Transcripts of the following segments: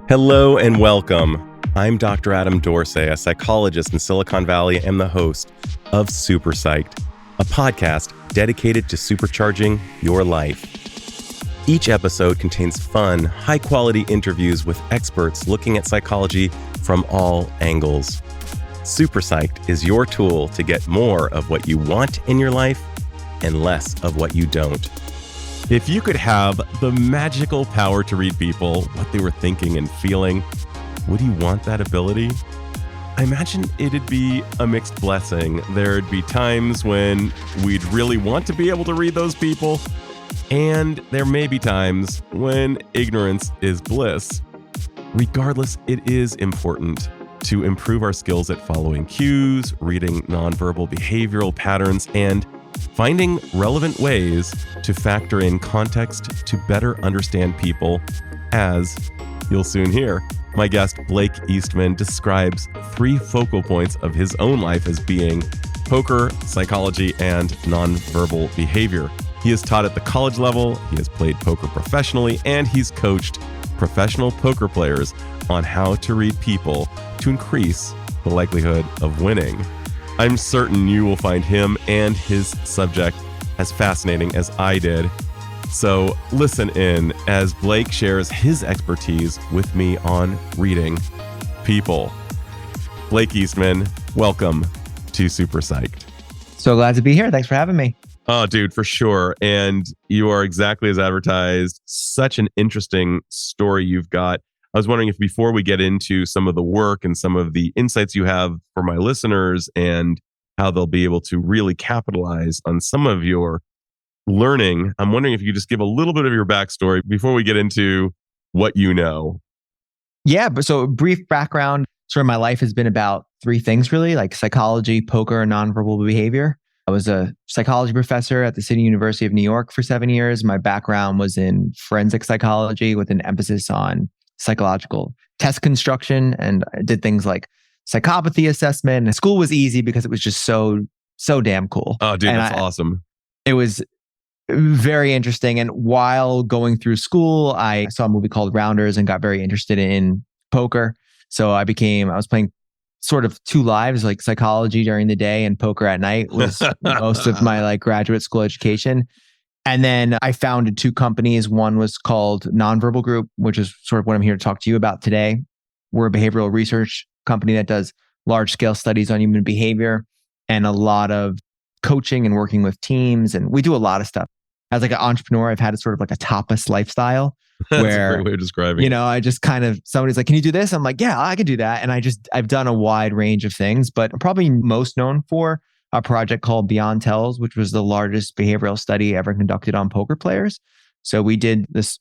Hello and welcome. I'm Dr. Adam Dorsey, a psychologist in Silicon Valley and the host of Super Psyched, a podcast dedicated to supercharging your life. Each episode contains fun, high-quality interviews with experts looking at psychology from all angles. Super Psyched is your tool to get more of what you want in your life and less of what you don't. If you could have the magical power to read people, what they were thinking and feeling, would you want that ability? I imagine it'd be a mixed blessing. There'd be times when we'd really want to be able to read those people, and there may be times when ignorance is bliss. Regardless, it is important to improve our skills at following cues, reading nonverbal behavioral patterns, and finding relevant ways to factor in context to better understand people, as you'll soon hear. My guest, Blake Eastman, describes 3 focal points of his own life as being poker, psychology, and nonverbal behavior. He has taught at the college level, he has played poker professionally, and he's coached professional poker players on how to read people to increase the likelihood of winning. I'm certain you will find him and his subject as fascinating as I did. So listen in as Blake shares his expertise with me on reading people. Blake Eastman, welcome to Super Psyched. So glad to be here. Thanks for having me. Oh, dude, for sure. And you are exactly as advertised. Such an interesting story you've got. I was wondering if before we get into some of the work and some of the insights you have for my listeners and how they'll be able to really capitalize on some of your learning, I'm wondering if you could just give a little bit of your backstory before we get into what you know. Yeah, but so brief background, sort of my life has been about 3 things really, like psychology, poker, and nonverbal behavior. I was a psychology professor at the City University of New York for 7 years. My background was in forensic psychology with an emphasis on psychological test construction, and I did things like psychopathy assessment. And school was easy because it was just so damn cool. Oh, dude, that's awesome. It was very interesting. And while going through school, I saw a movie called Rounders and got very interested in poker. So I was playing sort of 2 lives, like psychology during the day and poker at night was most of my graduate school education. And then I founded 2 companies. One was called Nonverbal Group, which is sort of what I'm here to talk to you about today. We're a behavioral research company that does large-scale studies on human behavior and a lot of coaching and working with teams. And we do a lot of stuff. As an entrepreneur, I've had a sort of a tapas lifestyle That's where, a great way of describing it. I just somebody's like, can you do this? I'm like, yeah, I can do that. And I've done a wide range of things, but I'm probably most known for a project called Beyond Tells, which was the largest behavioral study ever conducted on poker players. So we did this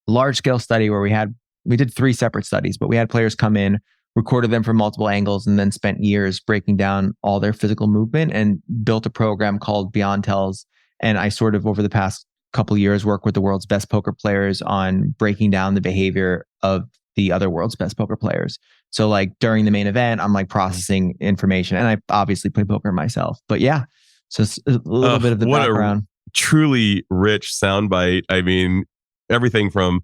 large scale study where we did 3 separate studies, but we had players come in, recorded them from multiple angles, and then spent years breaking down all their physical movement and built a program called Beyond Tells. And I sort of, over the past couple of years, work with the world's best poker players on breaking down the behavior of the other world's best poker players. So during the main event, I'm processing information, and I obviously play poker myself. But yeah, so it's a little bit of the background. A truly rich soundbite. I mean, everything from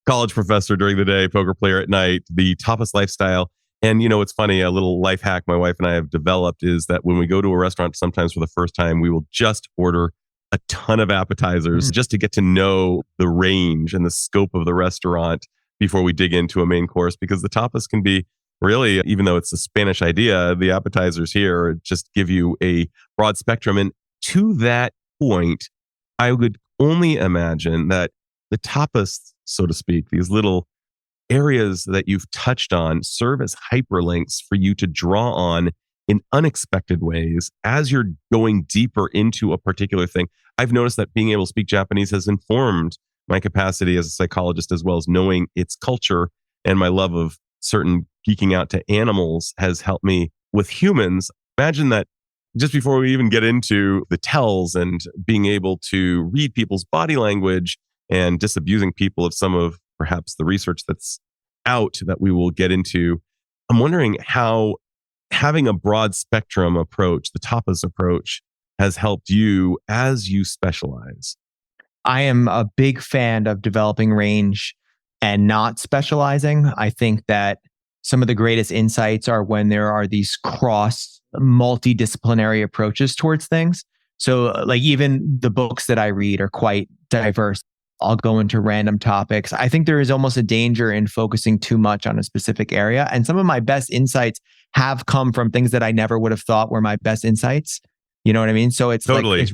college professor during the day, poker player at night, the tapas lifestyle. And it's funny, a little life hack my wife and I have developed is that when we go to a restaurant, sometimes for the first time, we will just order a ton of appetizers just to get to know the range and the scope of the restaurant before we dig into a main course, because the tapas can be really, even though it's a Spanish idea, the appetizers here just give you a broad spectrum. And to that point, I would only imagine that the tapas, so to speak, these little areas that you've touched on serve as hyperlinks for you to draw on in unexpected ways as you're going deeper into a particular thing. I've noticed that being able to speak Japanese has informed my capacity as a psychologist, as well as knowing its culture, and my love of certain geeking out to animals has helped me with humans. Imagine that just before we even get into the tells and being able to read people's body language and disabusing people of some of perhaps the research that's out that we will get into, I'm wondering how having a broad spectrum approach, the tapas approach, has helped you as you specialize. I am a big fan of developing range and not specializing. I think that some of the greatest insights are when there are these cross multidisciplinary approaches towards things. So like even the books that I read are quite diverse. I'll go into random topics. I think there is almost a danger in focusing too much on a specific area. And some of my best insights have come from things that I never would have thought were my best insights. You know what I mean? So it's Totally. like,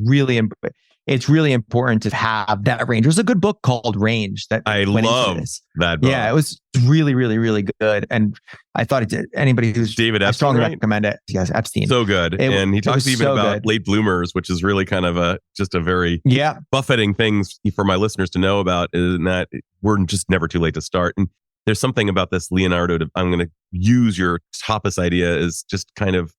it's really important to have that range. There's a good book called Range that I love that book. Yeah, it was really, really, really good. And I thought anybody who's David Epstein, I strongly right? recommend it. Yes, Epstein. So good. And he talks even about late bloomers, which is really kind of just a very buffeting things for my listeners to know about, is that we're just never too late to start. And there's something about this Leonardo, I'm going to use your tapas idea as just kind of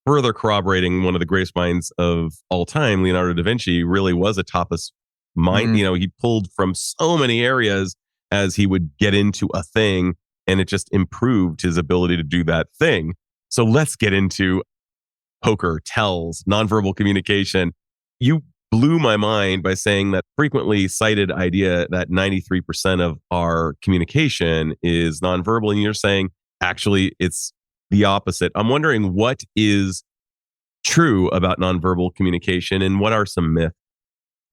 further corroborating one of the greatest minds of all time. Leonardo da Vinci really was a tapas mind. You know, he pulled from so many areas as he would get into a thing, and it just improved his ability to do that thing. So let's get into poker, tells, nonverbal communication. You blew my mind by saying that frequently cited idea that 93% of our communication is nonverbal, and you're saying actually it's the opposite. I'm wondering what is true about nonverbal communication and what are some myths?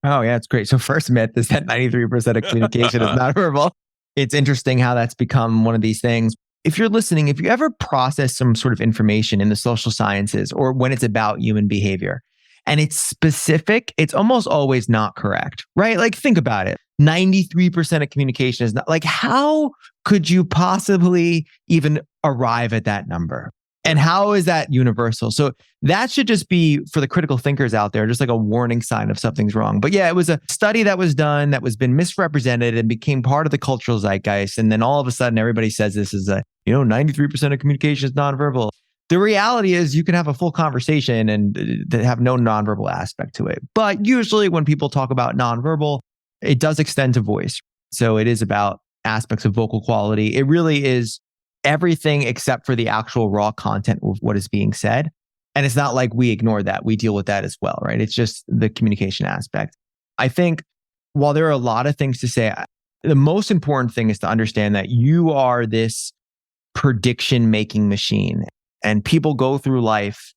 Oh, yeah, it's great. So first myth is that 93% of communication is nonverbal. It's interesting how that's become one of these things. If you're listening, if you ever process some sort of information in the social sciences or when it's about human behavior and it's specific, it's almost always not correct, right? Like think about it. 93% of communication is not, like, how could you possibly even arrive at that number? And how is that universal? So that should just be for the critical thinkers out there, just like a warning sign if something's wrong. But yeah, it was a study that was done that was been misrepresented and became part of the cultural zeitgeist. And then all of a sudden, everybody says this is 93% of communication is nonverbal. The reality is you can have a full conversation and have no nonverbal aspect to it. But usually when people talk about nonverbal, it does extend to voice. So it is about aspects of vocal quality. It really is everything except for the actual raw content of what is being said. And it's not like we ignore that. We deal with that as well, right? It's just the communication aspect. I think while there are a lot of things to say, the most important thing is to understand that you are this prediction-making machine. And people go through life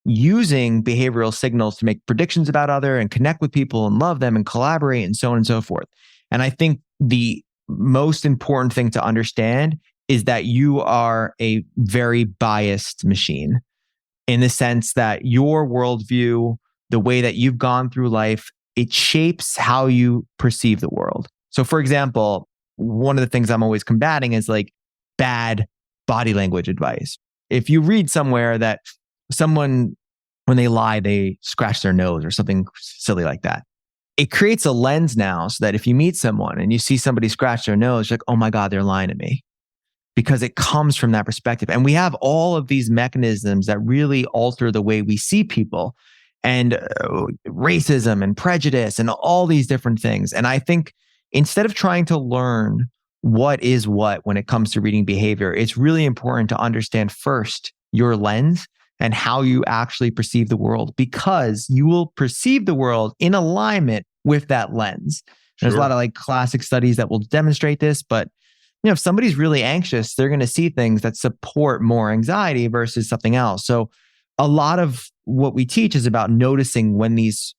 using behavioral signals to make predictions about other and connect with people and love them and collaborate and so on and so forth. And I think the most important thing to understand is that you are a very biased machine in the sense that your worldview, the way that you've gone through life, it shapes how you perceive the world. So for example, one of the things I'm always combating is like bad body language advice. If you read somewhere that someone, when they lie, they scratch their nose or something silly like that, it creates a lens now so that if you meet someone and you see somebody scratch their nose, you're like, oh my God, they're lying to me. Because it comes from that perspective. And we have all of these mechanisms that really alter the way we see people, and racism and prejudice and all these different things. And I think instead of trying to learn what is what when it comes to reading behavior, it's really important to understand first your lens and how you actually perceive the world, because you will perceive the world in alignment with that lens. Sure. There's a lot of like classic studies that will demonstrate this, but if somebody's really anxious, they're going to see things that support more anxiety versus something else. So a lot of what we teach is about noticing when these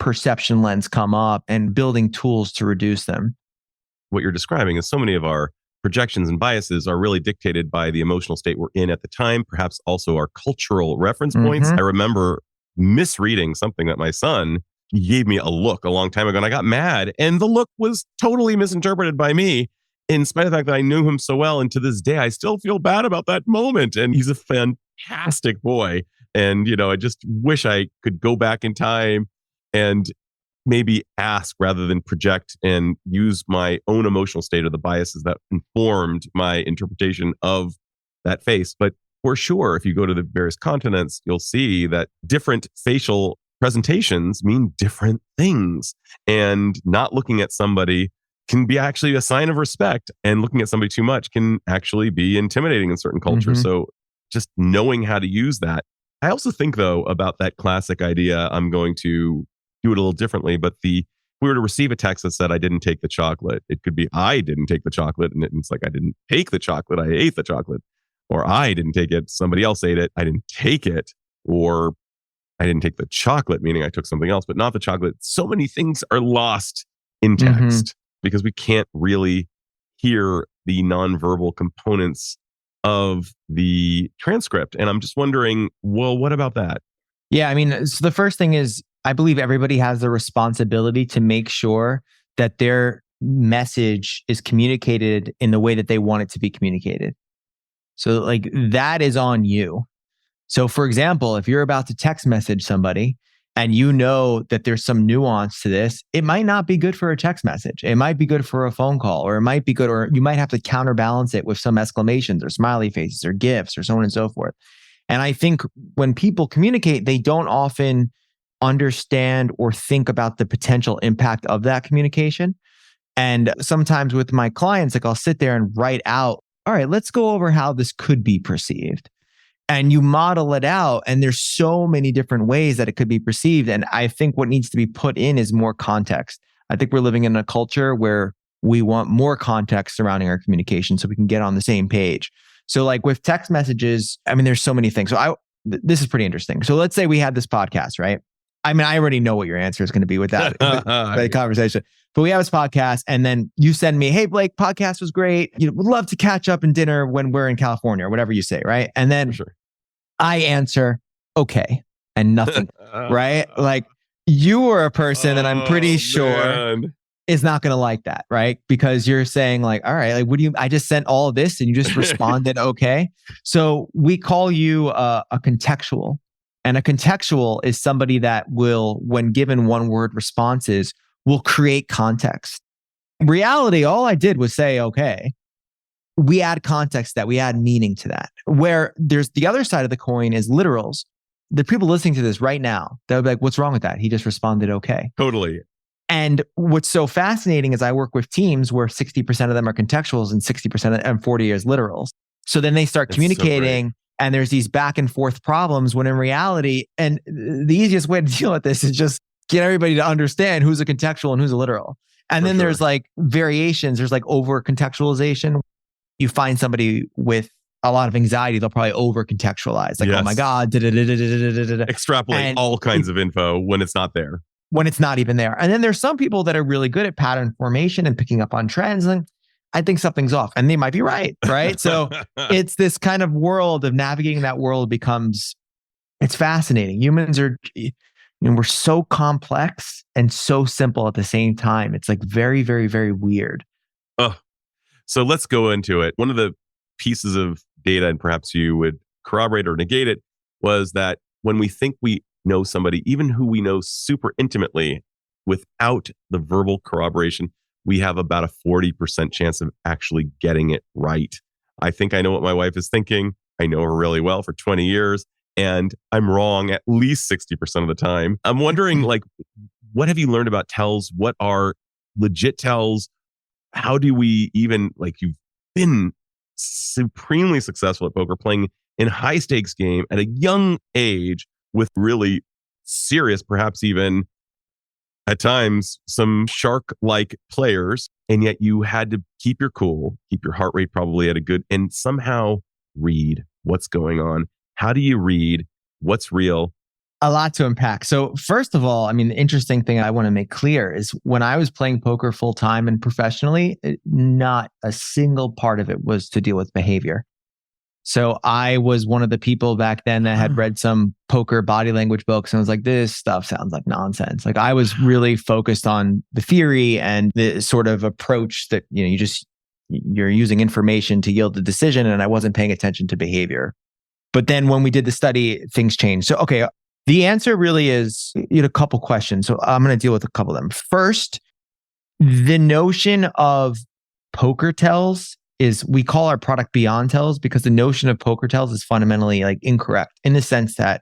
perception lens come up and building tools to reduce them. What you're describing is so many of our projections and biases are really dictated by the emotional state we're in at the time, perhaps also our cultural reference points. I remember misreading something that my son gave me a look a long time ago, and I got mad, and the look was totally misinterpreted by me, in spite of the fact that I knew him so well. And to this day, I still feel bad about that moment. And he's a fantastic boy. And, I just wish I could go back in time and maybe ask rather than project and use my own emotional state or the biases that informed my interpretation of that face. But for sure, if you go to the various continents, you'll see that different facial presentations mean different things. And not looking at somebody can be actually a sign of respect, and looking at somebody too much can actually be intimidating in certain cultures. So just knowing how to use that. I also think though about that classic idea, I'm going to do it a little differently, but the we were to receive a text that said I didn't take the chocolate, it could be I didn't take the chocolate, and it's like I didn't take the chocolate, I ate the chocolate. Or I didn't take it, somebody else ate it, I didn't take it. Or I didn't take the chocolate, meaning I took something else, but not the chocolate. So many things are lost in text because we can't really hear the nonverbal components of the transcript. And I'm just wondering, well, what about that? Yeah, I mean, so the first thing is, I believe everybody has the responsibility to make sure that their message is communicated in the way that they want it to be communicated. So like that is on you. So for example, if you're about to text message somebody and you know that there's some nuance to this, it might not be good for a text message. It might be good for a phone call, or it might be good, or you might have to counterbalance it with some exclamations or smiley faces or GIFs or so on and so forth. And I think when people communicate, they don't often understand or think about the potential impact of that communication. And sometimes with my clients, like I'll sit there and write out, all right, let's go over how this could be perceived. And you model it out, and there's so many different ways that it could be perceived. And I think what needs to be put in is more context. I think we're living in a culture where we want more context surrounding our communication so we can get on the same page. So like with text messages, I mean, there's so many things. So this is pretty interesting. So let's say we had this podcast, right? I mean, I already know what your answer is going to be with that, that conversation. But we have this podcast, and then you send me, hey, Blake, podcast was great. Would love to catch up in dinner when we're in California, or whatever you say, right? And then I answer, okay, and nothing, right? Like you are a person that I'm pretty sure is not going to like that, right? Because you're saying like, all right, like, I just sent all of this and you just responded, okay. So we call you a contextual. And a contextual is somebody that will, when given one word responses, will create context. In reality, all I did was say, okay. We add context to that, we add meaning to that. Where there's the other side of the coin is literals. The people listening to this right now, they'll be like, what's wrong with that? He just responded, okay. Totally. And what's so fascinating is I work with teams where 60% of them are contextuals and 60% and 40 is literals. So then they start communicating, and there's these back and forth problems when in reality, and the easiest way to deal with this is just get everybody to understand who's a contextual and who's a literal. And then there's like variations. There's like over contextualization. You find somebody with a lot of anxiety, they'll probably over contextualize. Like, oh my God. Extrapolate all kinds of info when it's not there. When it's not even there. And then there's some people that are really good at pattern formation and picking up on trends. And I think something's off, and they might be right. So it's this kind of world of navigating that world it's fascinating. Humans are, we're so complex and so simple at the same time. It's like very, very, very weird. So let's go into it. One of the pieces of data, and perhaps you would corroborate or negate it, was that when we think we know somebody, even who we know super intimately, without the verbal corroboration, we have about a 40% chance of actually getting it right. I think I know what my wife is thinking. I know her really well for 20 years, and I'm wrong at least 60% of the time. I'm wondering, like, what have you learned about tells? What are legit tells? How do we even, like, you've been supremely successful at poker, playing in high stakes game at a young age with really serious, perhaps even at times, some shark-like players, and yet you had to keep your cool, keep your heart rate probably at a good, and somehow read what's going on. How do you read what's real? A lot to unpack. So first of all, I mean, the interesting thing I want to make clear is when I was playing poker full time and professionally, not a single part of it was to deal with behavior. So I was one of the people back then that had read some poker body language books and was like, this stuff sounds like nonsense. Like I was really focused on the theory and the sort of approach that, you're using information to yield the decision, and I wasn't paying attention to behavior. But then when we did the study, things changed. So, okay, the answer really is, a couple questions. So I'm going to deal with a couple of them. First, the notion of poker tells is, we call our product Beyond Tells, because the notion of poker tells is fundamentally like incorrect, in the sense that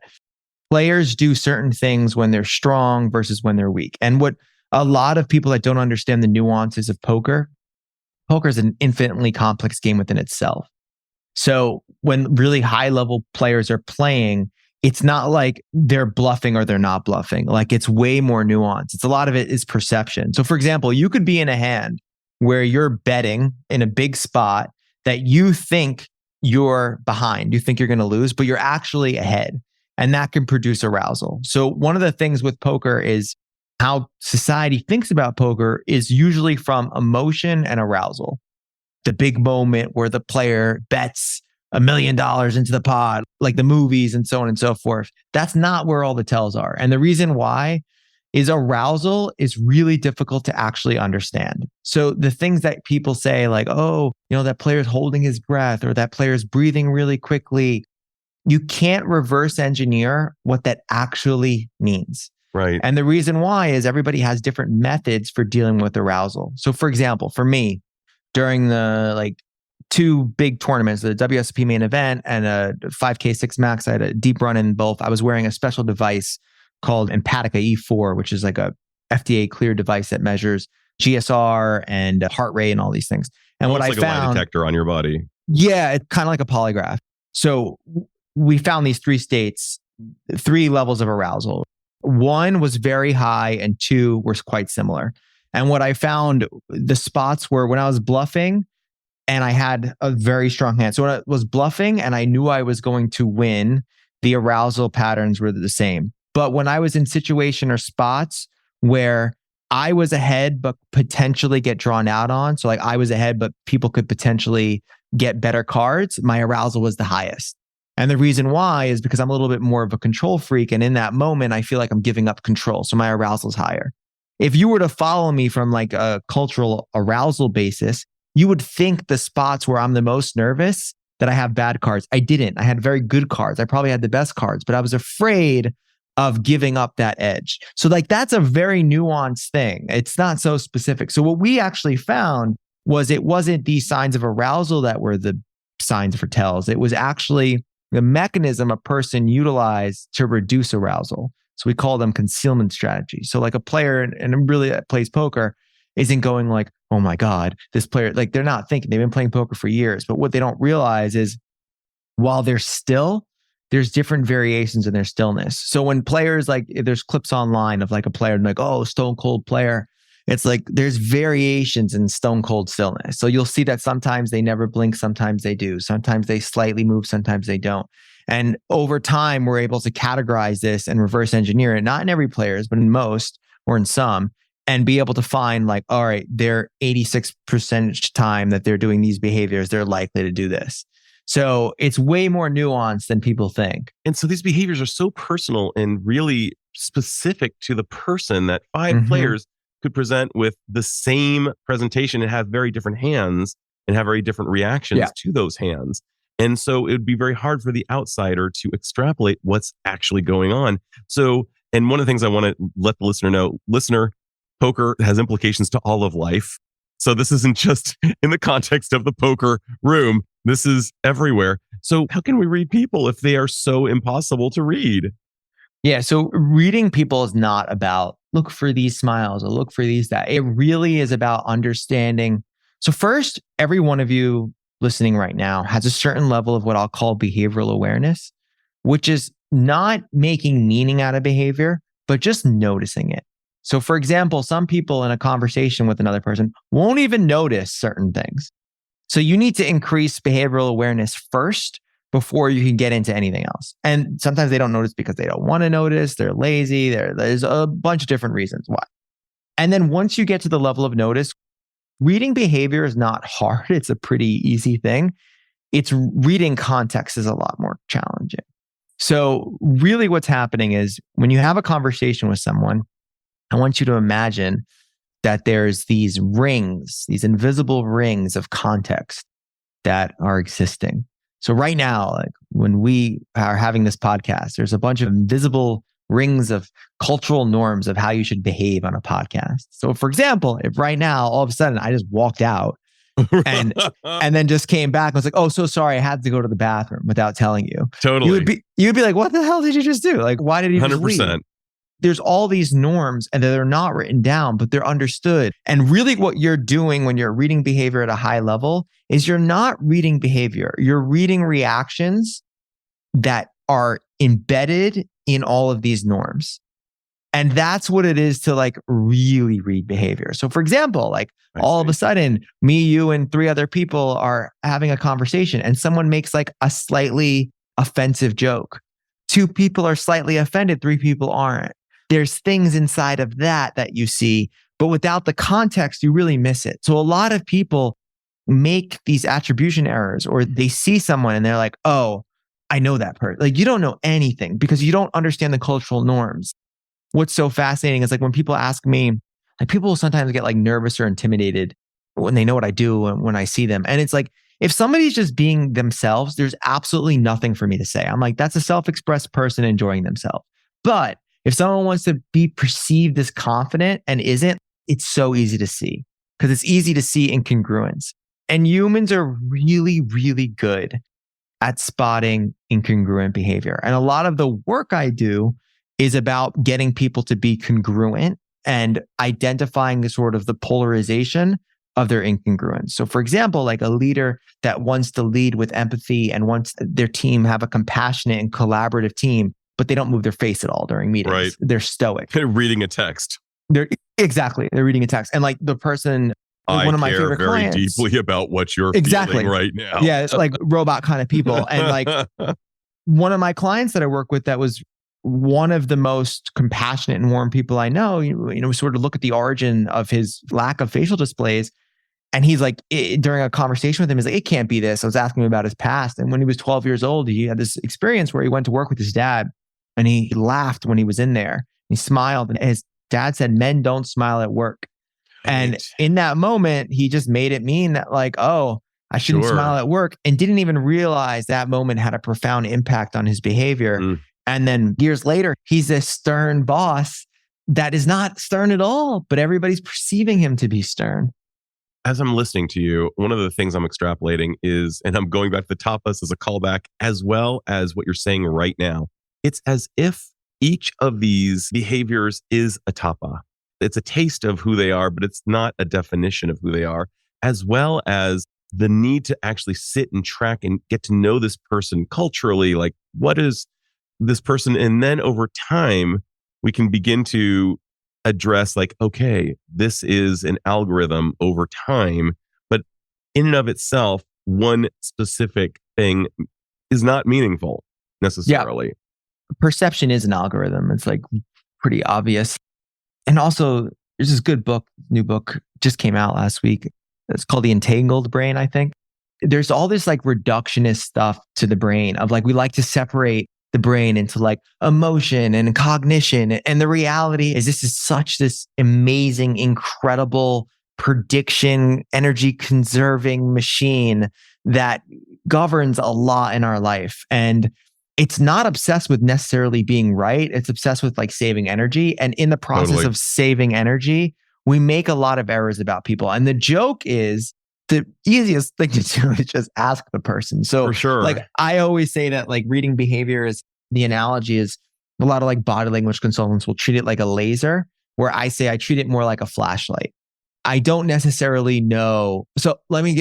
players do certain things when they're strong versus when they're weak. And what a lot of people that don't understand the nuances of poker is an infinitely complex game within itself. So when really high level players are playing, it's not like they're bluffing or they're not bluffing. Like it's way more nuanced. It's a lot of it is perception. So for example, you could be in a hand where you're betting in a big spot that you think you're behind, you think you're going to lose, but you're actually ahead. And that can produce arousal. So one of the things with poker is how society thinks about poker is usually from emotion and arousal. The big moment where the player bets $1 million into the pot, like the movies and so on and so forth. That's not where all the tells are. And the reason why is arousal is really difficult to actually understand. So the things that people say like, oh, that player's holding his breath or that player's breathing really quickly, you can't reverse engineer what that actually means. Right. And the reason why is everybody has different methods for dealing with arousal. So for example, for me, during the two big tournaments, the WSOP main event and a 5K 6 max, I had a deep run in both. I was wearing a special device called Empatica E4, which is like a FDA cleared device that measures GSR and heart rate and all these things. And almost what like I found, a lie detector on your body. Yeah, it's kind of like a polygraph. So we found these 3 states, 3 levels of arousal. 1 was very high and 2 were quite similar. And what I found, the spots were when I was bluffing and I had a very strong hand. So when I was bluffing and I knew I was going to win, the arousal patterns were the same. But when I was in situation or spots where I was ahead, but potentially get drawn out on, so like I was ahead, but people could potentially get better cards, my arousal was the highest. And the reason why is because I'm a little bit more of a control freak. And in that moment, I feel like I'm giving up control. So my arousal is higher. If you were to follow me from like a cultural arousal basis, you would think the spots where I'm the most nervous that I have bad cards. I didn't. I had very good cards. I probably had the best cards, but I was afraid of giving up that edge. So like that's a very nuanced thing. It's not so specific. So what we actually found was it wasn't these signs of arousal that were the signs for tells. It was actually the mechanism a person utilized to reduce arousal. So we call them concealment strategies. So like a player and really that plays poker isn't going like, oh my God, this player, like they're not thinking, they've been playing poker for years. But what they don't realize is while they're still, there's different variations in their stillness. So when players like, there's clips online of like a player like, oh, stone cold player. It's like there's variations in stone cold stillness. So you'll see that sometimes they never blink, sometimes they do. Sometimes they slightly move, sometimes they don't. And over time, we're able to categorize this and reverse engineer it, not in every player's, but in most or in some, and be able to find like, all right, they're 86% time that they're doing these behaviors, they're likely to do this. So it's way more nuanced than people think. And so these behaviors are so personal and really specific to the person that 5 players could present with the same presentation and have very different hands and have very different reactions to those hands. And so it would be very hard for the outsider to extrapolate what's actually going on. So, and one of the things I want to let the listener know, poker has implications to all of life. So this isn't just in the context of the poker room. This is everywhere. So how can we read people if they are so impossible to read? Yeah. So reading people is not about look for these smiles or look for these, that. It really is about understanding. So first, every one of you listening right now has a certain level of what I'll call behavioral awareness, which is not making meaning out of behavior, but just noticing it. So for example, some people in a conversation with another person won't even notice certain things. So you need to increase behavioral awareness first before you can get into anything else. And sometimes they don't notice because they don't want to notice, they're lazy, there's a bunch of different reasons why. And then once you get to the level of notice, reading behavior is not hard. It's a pretty easy thing. It's reading context is a lot more challenging. So really what's happening is when you have a conversation with someone, I want you to imagine that there's these rings, these invisible rings of context that are existing. So right now, like when we are having this podcast, there's a bunch of invisible rings of cultural norms of how you should behave on a podcast. So for example, if right now, all of a sudden I just walked out and then just came back and was like, oh, so sorry, I had to go to the bathroom without telling you. Totally. You'd be like, what the hell did you just do? Like, why did you just 100%. leave? There's all these norms and they're not written down, but they're understood. And really what you're doing when you're reading behavior at a high level is you're not reading behavior. You're reading reactions that are embedded in all of these norms. And that's what it is to like really read behavior. So for example, like all of a sudden, me, you, and three other people are having a conversation and someone makes like a slightly offensive joke. Two people are slightly offended, three people aren't. There's things inside of that you see, but without the context, you really miss it. So a lot of people make these attribution errors, or they see someone and they're like, oh, I know that person. Like you don't know anything because you don't understand the cultural norms. What's so fascinating is like when people ask me, like people will sometimes get like nervous or intimidated when they know what I do and when I see them. And it's like, if somebody's just being themselves, there's absolutely nothing for me to say. I'm like, that's a self-expressed person enjoying themselves. But if someone wants to be perceived as confident and isn't, it's so easy to see because it's easy to see incongruence. And humans are really, really good at spotting incongruent behavior. And a lot of the work I do is about getting people to be congruent and identifying the sort of the polarization of their incongruence. So for example, like a leader that wants to lead with empathy and wants their team have a compassionate and collaborative team, but they don't move their face at all during meetings. Right. They're stoic. They're reading a text. They're reading a text. And like the person, like one of my favorite very clients, deeply about what you're feeling right now. Yeah, it's like robot kind of people. And like one of my clients that I work with that was one of the most compassionate and warm people I know, we sort of look at the origin of his lack of facial displays. And he's like, during a conversation with him, he's like, it can't be this. I was asking him about his past. And when he was 12 years old, he had this experience where he went to work with his dad and he laughed when he was in there. He smiled and his dad said, men don't smile at work. And in that moment, he just made it mean that like, oh, I shouldn't smile at work, and didn't even realize that moment had a profound impact on his behavior. And then years later, he's a stern boss that is not stern at all, but everybody's perceiving him to be stern. As I'm listening to you, one of the things I'm extrapolating is, and I'm going back to the tapas as a callback, as well as what you're saying right now. It's as if each of these behaviors is a tapa. It's a taste of who they are, but it's not a definition of who they are, as well as the need to actually sit and track and get to know this person culturally. Like, what is this person? And then over time, we can begin to address like, okay, this is an algorithm over time, but in and of itself, one specific thing is not meaningful necessarily. Yeah. Perception is an algorithm. It's like pretty obvious. And also there's this good book, new book just came out last week. It's called The Entangled Brain, I think. There's all this like reductionist stuff to the brain of like, we like to separate the brain into like emotion and cognition. And the reality is this is such this amazing, incredible prediction, energy conserving machine that governs a lot in our life. And it's not obsessed with necessarily being right. It's obsessed with like saving energy. And in the process of saving energy, we make a lot of errors about people. And the joke is the easiest thing to do is just ask the person. So for sure. Like I always say that like reading behavior is, the analogy is a lot of like body language consultants will treat it like a laser, where I say I treat it more like a flashlight. I don't necessarily know. So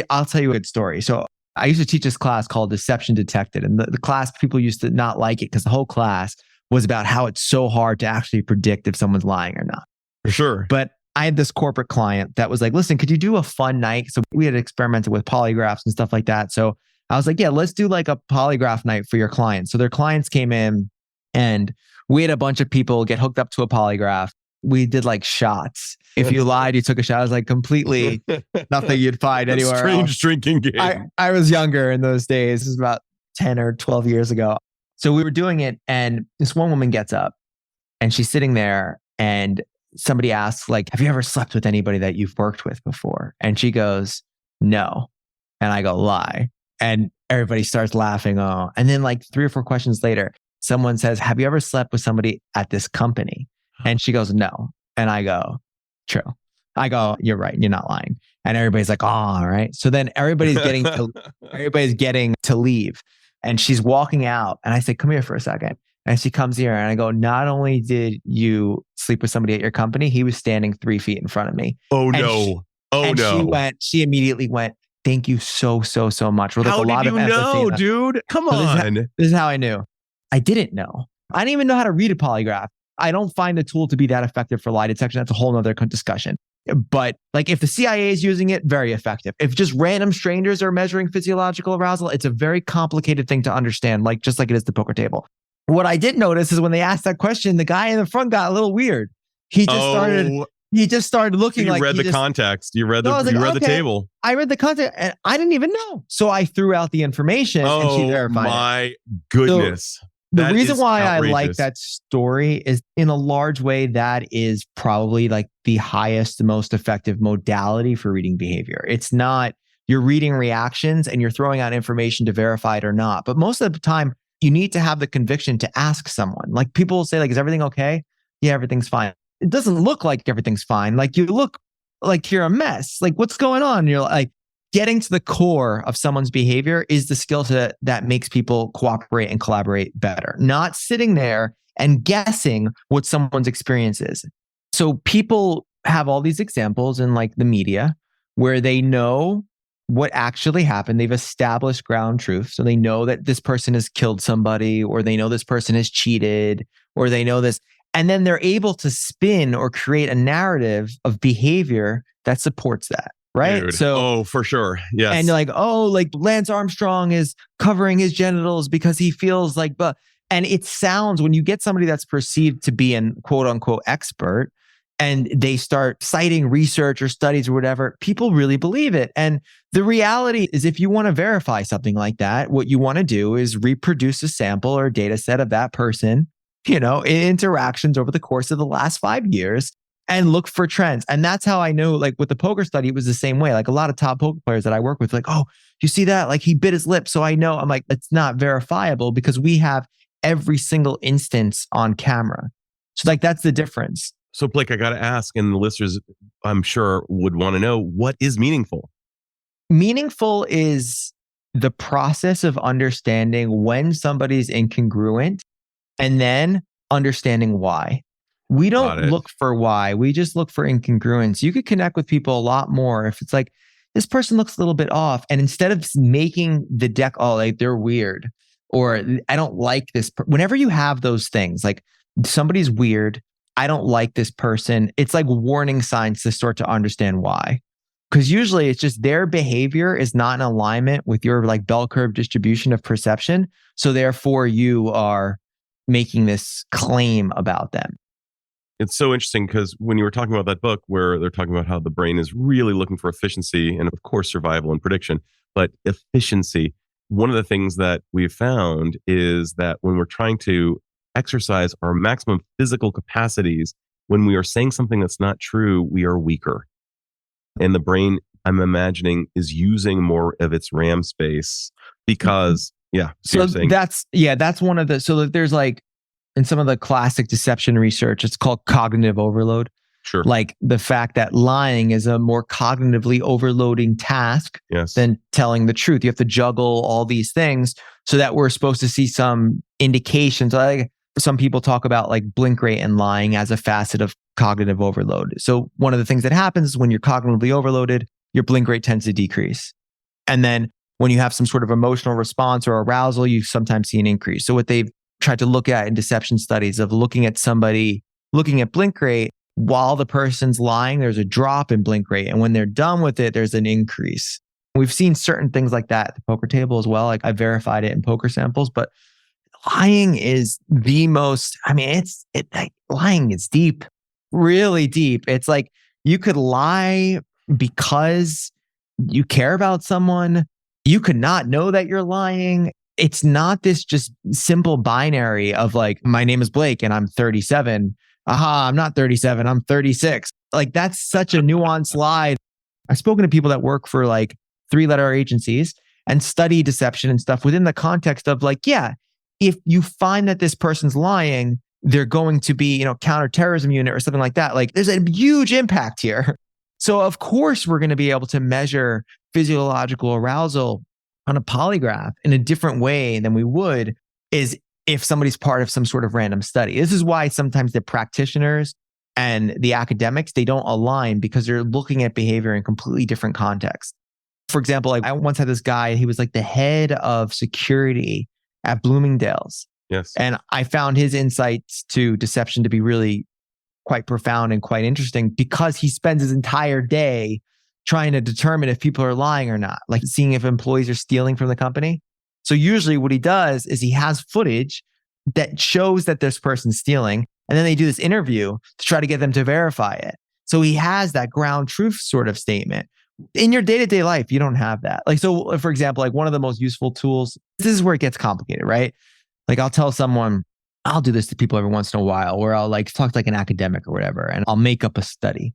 I'll tell you a good story. So I used to teach this class called Deception Detected. And the class, people used to not like it because the whole class was about how it's so hard to actually predict if someone's lying or not. For sure. But I had this corporate client that was like, listen, could you do a fun night? So we had experimented with polygraphs and stuff like that. So I was like, yeah, let's do like a polygraph night for your clients. So their clients came in and we had a bunch of people get hooked up to a polygraph. We did like shots. If you lied, you took a shot. It was like completely nothing you'd find anywhere strange else. Drinking game. I was younger in those days. This was about 10 or 12 years ago. So we were doing it and this one woman gets up and she's sitting there and somebody asks like, have you ever slept with anybody that you've worked with before? And she goes, no. And I go, lie. And everybody starts laughing. Oh, and then like 3 or 4 questions later, someone says, have you ever slept with somebody at this company? And she goes, no. And I go, true. I go, you're right. You're not lying. And everybody's like, oh, all right. So then everybody's getting to leave. And she's walking out. And I say, come here for a second. And she comes here and I go, not only did you sleep with somebody at your company, he was standing 3 feet in front of me. Oh, no. She immediately went, thank you so much. With like how a lot did you of empathy. know, dude? Come on. This is how I knew. I didn't know. I didn't even know how to read a polygraph. I don't find the tool to be that effective for lie detection. That's a whole nother discussion. But like if the CIA is using it, very effective. If just random strangers are measuring physiological arousal, it's a very complicated thing to understand, like just like it is the poker table. What I did notice is when they asked that question, the guy in the front got a little weird. He just started looking like you read the context. You read the table. I read the context and I didn't even know. So I threw out the information and she verified it. Oh my goodness. So the reason why I like that story is in a large way, that is probably like the highest, most effective modality for reading behavior. It's not you're reading reactions and you're throwing out information to verify it or not. But most of the time, you need to have the conviction to ask someone. Like people will say, like, is everything okay? Yeah, everything's fine. It doesn't look like everything's fine. Like you look like you're a mess. Like what's going on? And you're like, getting to the core of someone's behavior is the skill set that makes people cooperate and collaborate better, not sitting there and guessing what someone's experience is. So people have all these examples in like the media where they know what actually happened. They've established ground truth. So they know that this person has killed somebody, or they know this person has cheated, or they know this. And then they're able to spin or create a narrative of behavior that supports that. Right. Dude. So, for sure. Yes. And you're like, oh, like Lance Armstrong is covering his genitals because he feels like, but, and it sounds when you get somebody that's perceived to be an quote unquote expert and they start citing research or studies or whatever, people really believe it. And the reality is if you want to verify something like that, what you want to do is reproduce a sample or a data set of that person, in interactions over the course of the last 5 years. And look for trends. And that's how I know, like with the poker study, it was the same way. Like a lot of top poker players that I work with, like, oh, you see that? Like he bit his lip. So I know. I'm like, it's not verifiable because we have every single instance on camera. So like, that's the difference. So Blake, I got to ask, and the listeners, I'm sure would want to know, what is meaningful? Meaningful is the process of understanding when somebody's incongruent and then understanding why. We don't look for why. We just look for incongruence. You could connect with people a lot more if it's like, this person looks a little bit off. And instead of making the deck, oh, like they're weird, or I don't like this. Whenever you have those things, like somebody's weird, I don't like this person. It's like warning signs to start to understand why. Because usually it's just their behavior is not in alignment with your like bell curve distribution of perception. So therefore you are making this claim about them. It's so interesting because when you were talking about that book where they're talking about how the brain is really looking for efficiency and of course survival and prediction, but efficiency, one of the things that we've found is that when we're trying to exercise our maximum physical capacities, when we are saying something that's not true, we are weaker. And the brain, I'm imagining, is using more of its RAM space because, So that's one of the, so there's like, in some of the classic deception research, it's called cognitive overload. Sure. Like the fact that lying is a more cognitively overloading task than telling the truth. You have to juggle all these things so that we're supposed to see some indications. Like some people talk about like blink rate and lying as a facet of cognitive overload. So one of the things that happens is when you're cognitively overloaded, your blink rate tends to decrease. And then when you have some sort of emotional response or arousal, you sometimes see an increase. So what they've tried to look at in deception studies of looking at somebody, looking at blink rate, while the person's lying, there's a drop in blink rate. And when they're done with it, there's an increase. We've seen certain things like that at the poker table as well. Like I verified it in poker samples, but lying is the most, lying is deep, really deep. It's like you could lie because you care about someone. You could not know that you're lying. It's not this just simple binary of like, my name is Blake and I'm 37. Aha, I'm not 37, I'm 36. Like that's such a nuanced lie. I've spoken to people that work for like 3-letter agencies and study deception and stuff within the context of like, if you find that this person's lying, they're going to be, counterterrorism unit or something like that. Like there's a huge impact here. So of course we're going to be able to measure physiological arousal on a polygraph in a different way than we would is if somebody's part of some sort of random study. This is why sometimes the practitioners and the academics, they don't align because they're looking at behavior in completely different contexts. For example, like I once had this guy, he was like the head of security at Bloomingdale's. Yes. And I found his insights to deception to be really quite profound and quite interesting because he spends his entire day trying to determine if people are lying or not, like seeing if employees are stealing from the company. So usually what he does is he has footage that shows that this person's stealing, and then they do this interview to try to get them to verify it. So he has that ground truth sort of statement. In your day-to-day life, you don't have that. Like, so for example, like one of the most useful tools, this is where it gets complicated, right? Like I'll tell someone, I'll do this to people every once in a while where I'll like talk to like an academic or whatever, and I'll make up a study.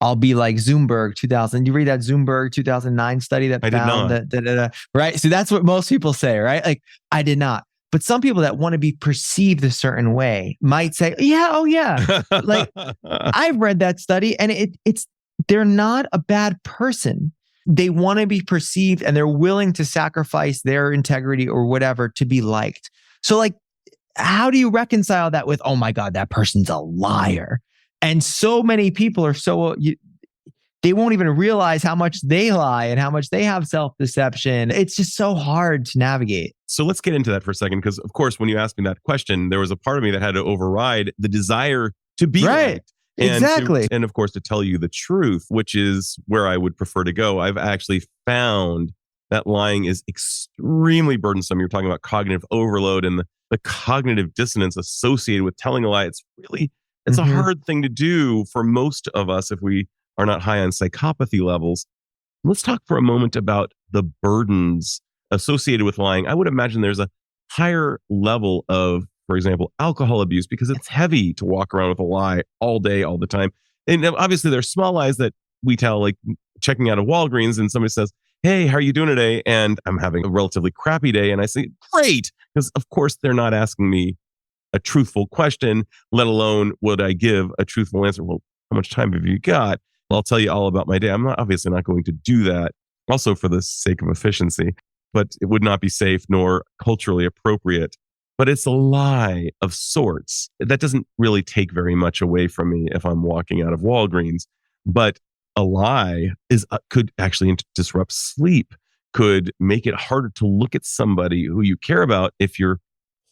I'll be like Zoomberg 2000. You read that Zoomberg 2009 study that found that, right? So that's what most people say, right? Like I did not. But some people that want to be perceived a certain way might say, yeah, oh yeah. Like I've read that study and they're not a bad person. They want to be perceived and they're willing to sacrifice their integrity or whatever to be liked. So like, how do you reconcile that with, oh my God, that person's a liar? And so many people are they won't even realize how much they lie and how much they have self-deception. It's just so hard to navigate. So let's get into that for a second. Because of course, when you asked me that question, there was a part of me that had to override the desire to be liked. Exactly. And of course, to tell you the truth, which is where I would prefer to go. I've actually found that lying is extremely burdensome. You're talking about cognitive overload and the cognitive dissonance associated with telling a lie. It's a hard thing to do for most of us if we are not high on psychopathy levels. Let's talk for a moment about the burdens associated with lying. I would imagine there's a higher level of, for example, alcohol abuse, because it's heavy to walk around with a lie all day, all the time. And obviously there's small lies that we tell, like checking out of Walgreens and somebody says, hey, how are you doing today? And I'm having a relatively crappy day. And I say, great. Because of course they're not asking me a truthful question, let alone would I give a truthful answer. Well, how much time have you got? Well, I'll tell you all about my day. I'm obviously not going to do that, also for the sake of efficiency, but it would not be safe nor culturally appropriate. But it's a lie of sorts. That doesn't really take very much away from me if I'm walking out of Walgreens. But a lie could actually disrupt sleep, could make it harder to look at somebody who you care about if you're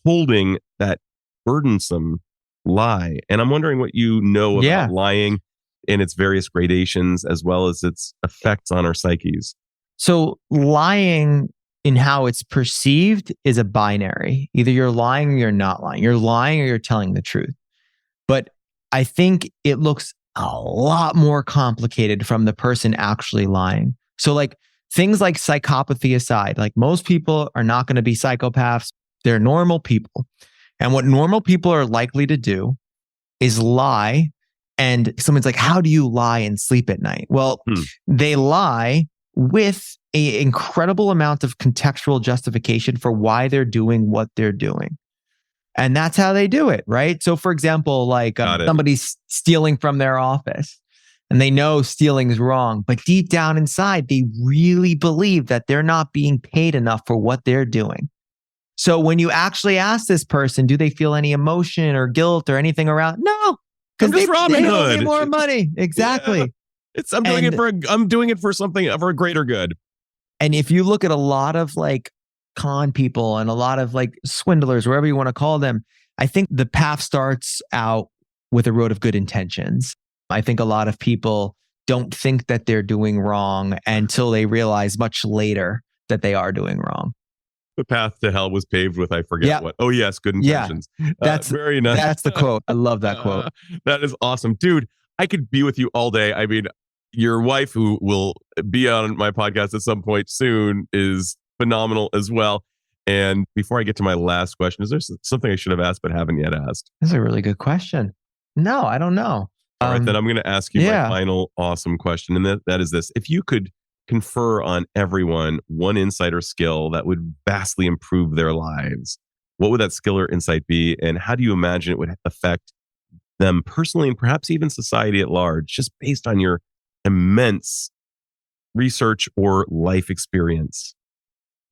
holding that burdensome lie. And I'm wondering what you know about lying in its various gradations, as well as its effects on our psyches. So lying in how it's perceived is a binary. Either you're lying or you're not lying. You're lying or you're telling the truth. But I think it looks a lot more complicated from the person actually lying. So like things like psychopathy aside, like most people are not going to be psychopaths. They're normal people. And what normal people are likely to do is lie. And someone's like, how do you lie and sleep at night? Well, they lie with an incredible amount of contextual justification for why they're doing what they're doing. And that's how they do it, right? So for example, like somebody's stealing from their office and they know stealing is wrong, but deep down inside, they really believe that they're not being paid enough for what they're doing. So when you actually ask this person, do they feel any emotion or guilt or anything around? No, because they owe me more money. Exactly. Yeah. I'm doing it for something, for a greater good. And if you look at a lot of like con people and a lot of like swindlers, wherever you want to call them, I think the path starts out with a road of good intentions. I think a lot of people don't think that they're doing wrong until they realize much later that they are doing wrong. The path to hell was paved with, I forget what. Oh yes, good intentions. Yeah, that's very nice. That's the quote. I love that quote. That is awesome. Dude, I could be with you all day. I mean, your wife, who will be on my podcast at some point soon, is phenomenal as well. And before I get to my last question, is there something I should have asked but haven't yet asked? That's a really good question. No, I don't know. All right, then I'm going to ask you my final awesome question. And that is this. If you could confer on everyone one insight or skill that would vastly improve their lives, what would that skill or insight be? And how do you imagine it would affect them personally and perhaps even society at large, just based on your immense research or life experience?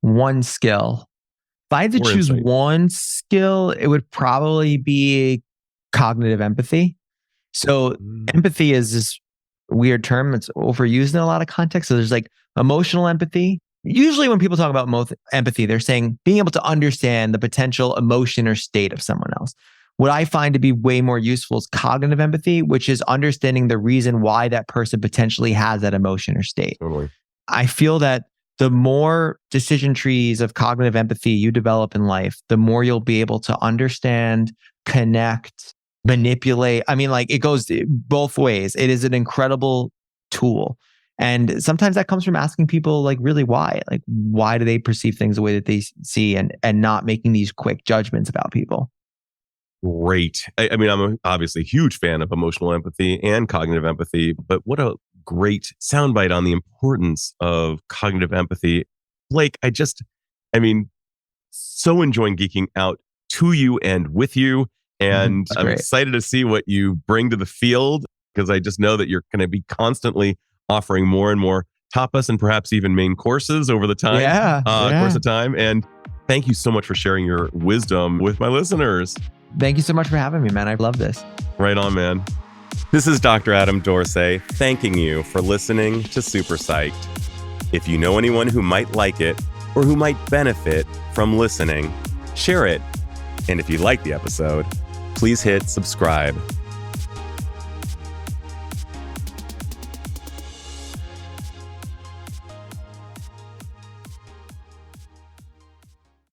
One skill. If I had to choose one skill, it would probably be cognitive empathy. So empathy is this weird term. It's overused in a lot of contexts. So there's like emotional empathy, Usually when people talk about empathy, they're saying being able to understand the potential emotion or state of someone else. What I find to be way more useful is cognitive empathy, which is understanding the reason why that person potentially has that emotion or state. Totally. I feel that the more decision trees of cognitive empathy you develop in life, the more you'll be able to understand, connect, manipulate. I mean, like, it goes both ways. It is an incredible tool. And sometimes that comes from asking people, like, really why? Like, why do they perceive things the way that they see, and not making these quick judgments about people? Great. I mean, I'm obviously a huge fan of emotional empathy and cognitive empathy, but what a great soundbite on the importance of cognitive empathy. Blake, I mean, so enjoying geeking out to you and with you. And I'm excited to see what you bring to the field, because I just know that you're going to be constantly offering more and more tapas and perhaps even main courses over the time, course of time. And thank you so much for sharing your wisdom with my listeners. Thank you so much for having me, man. I love this. Right on, man. This is Dr. Adam Dorsey thanking you for listening to Super Psyched. If you know anyone who might like it or who might benefit from listening, share it. And if you like the episode, please hit subscribe.